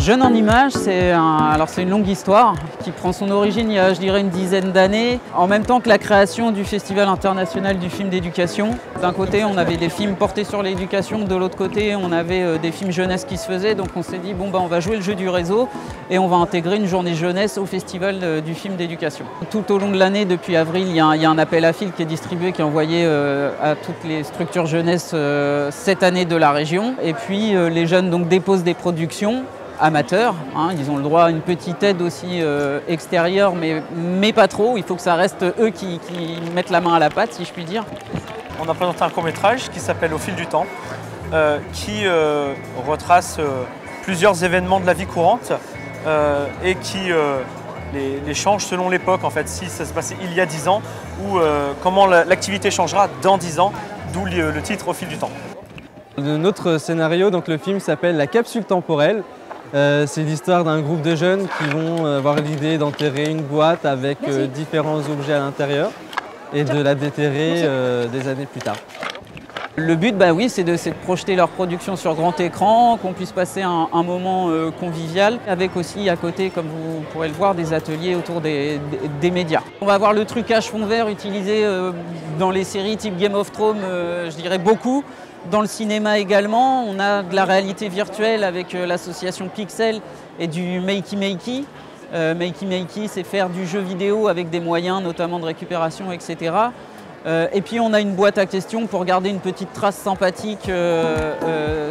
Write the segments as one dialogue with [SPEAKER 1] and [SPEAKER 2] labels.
[SPEAKER 1] Jeunes en images, c'est une longue histoire qui prend son origine il y a, je dirais, une dizaine d'années, en même temps que la création du Festival international du film d'éducation. D'un côté, on avait des films portés sur l'éducation, de l'autre côté, on avait des films jeunesse qui se faisaient, donc on s'est dit, bon, on va jouer le jeu du réseau et on va intégrer une journée jeunesse au Festival du film d'éducation. Tout au long de l'année, depuis avril, il y a un appel à fil qui est distribué, qui est envoyé à toutes les structures jeunesse cette année de la région. Et puis, les jeunes donc, déposent des productions amateurs, hein, ils ont le droit à une petite aide aussi extérieure, mais pas trop. Il faut que ça reste eux qui mettent la main à la pâte, si je puis dire.
[SPEAKER 2] On a présenté un court-métrage qui s'appelle Au fil du temps, qui retrace plusieurs événements de la vie courante et qui les change selon l'époque, en fait, si ça se passait il y a 10 ans ou comment l'activité changera dans 10 ans, d'où le titre Au fil du temps.
[SPEAKER 3] Notre scénario, donc le film s'appelle La capsule temporelle. C'est l'histoire d'un groupe de jeunes qui vont avoir l'idée d'enterrer une boîte avec différents objets à l'intérieur et de la déterrer des années plus tard.
[SPEAKER 1] Le but, oui, c'est de projeter leur production sur grand écran, qu'on puisse passer un moment convivial, avec aussi à côté, comme vous pourrez le voir, des ateliers autour des médias. On va avoir le trucage fond vert utilisé dans les séries type Game of Thrones, je dirais beaucoup. Dans le cinéma également, on a de la réalité virtuelle avec l'association Pixel et du Makey. Makey, c'est faire du jeu vidéo avec des moyens, notamment de récupération, etc. Et puis on a une boîte à questions pour garder une petite trace sympathique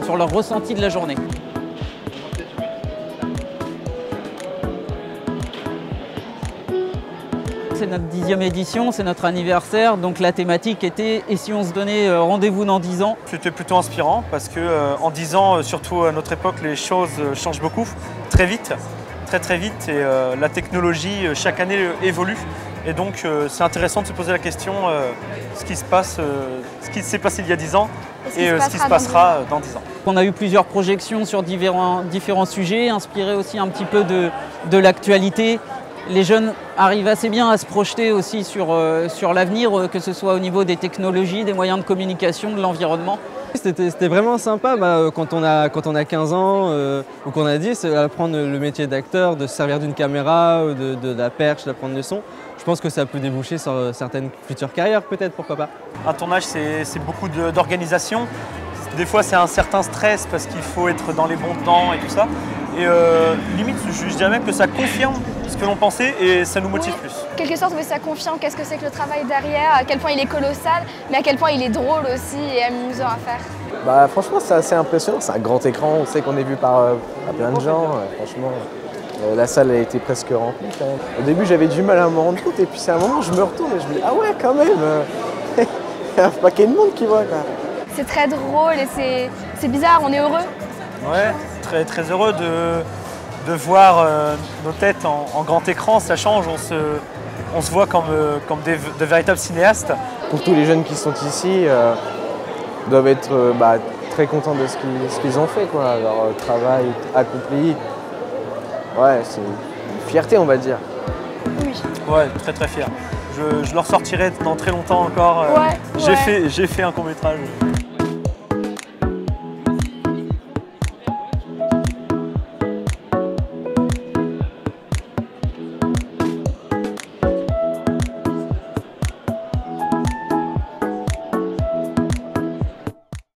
[SPEAKER 1] sur leur ressenti de la journée. C'est notre 10e édition, c'est notre anniversaire, donc la thématique était « Et si on se donnait rendez-vous dans 10 ans ?»
[SPEAKER 2] C'était plutôt inspirant parce qu'en 10 ans, surtout à notre époque, les choses changent beaucoup, très vite, très vite, et la technologie chaque année évolue. Et donc c'est intéressant de se poser la question ce qui s'est passé il y a 10 ans et ce qui se passera dans 10 ans.
[SPEAKER 1] On a eu plusieurs projections sur différents sujets, inspirés aussi un petit peu de l'actualité. Les jeunes arrivent assez bien à se projeter aussi sur l'avenir, que ce soit au niveau des technologies, des moyens de communication, de l'environnement.
[SPEAKER 3] C'était vraiment sympa quand on a 15 ans ou qu'on a 10, apprendre le métier d'acteur, de se servir d'une caméra, ou de la perche, d'apprendre le son. Je pense que ça peut déboucher sur certaines futures carrières peut-être, pourquoi pas.
[SPEAKER 2] Un tournage, c'est beaucoup d'organisation. Des fois, c'est un certain stress parce qu'il faut être dans les bons temps et tout ça. Et limite, je dirais même que ça confirme ce que l'on pensait et ça nous motive plus.
[SPEAKER 4] En quelque sorte, ça confirme qu'est-ce que c'est que le travail derrière, à quel point il est colossal, mais à quel point il est drôle aussi et amusant à faire.
[SPEAKER 5] Franchement, c'est assez impressionnant. C'est un grand écran, on sait qu'on est vu par plein de gens. Franchement, la salle a été presque remplie quand même. Au début, j'avais du mal à me rendre compte et puis c'est un moment où je me retourne et je me dis « Ah ouais, quand même il y a un paquet de monde qui voit quoi. »
[SPEAKER 4] C'est très drôle et c'est bizarre, on est heureux.
[SPEAKER 2] Ouais, très heureux de voir nos têtes en grand écran, ça change, on se voit comme de véritables cinéastes.
[SPEAKER 5] Pour tous les jeunes qui sont ici, doivent être très contents de ce qu'ils ont fait, quoi, leur travail accompli. Ouais, c'est une fierté, on va dire.
[SPEAKER 4] Oui.
[SPEAKER 2] Ouais, très fier. Je le ressortirai dans très longtemps encore.
[SPEAKER 4] Ouais,
[SPEAKER 2] J'ai fait un court-métrage.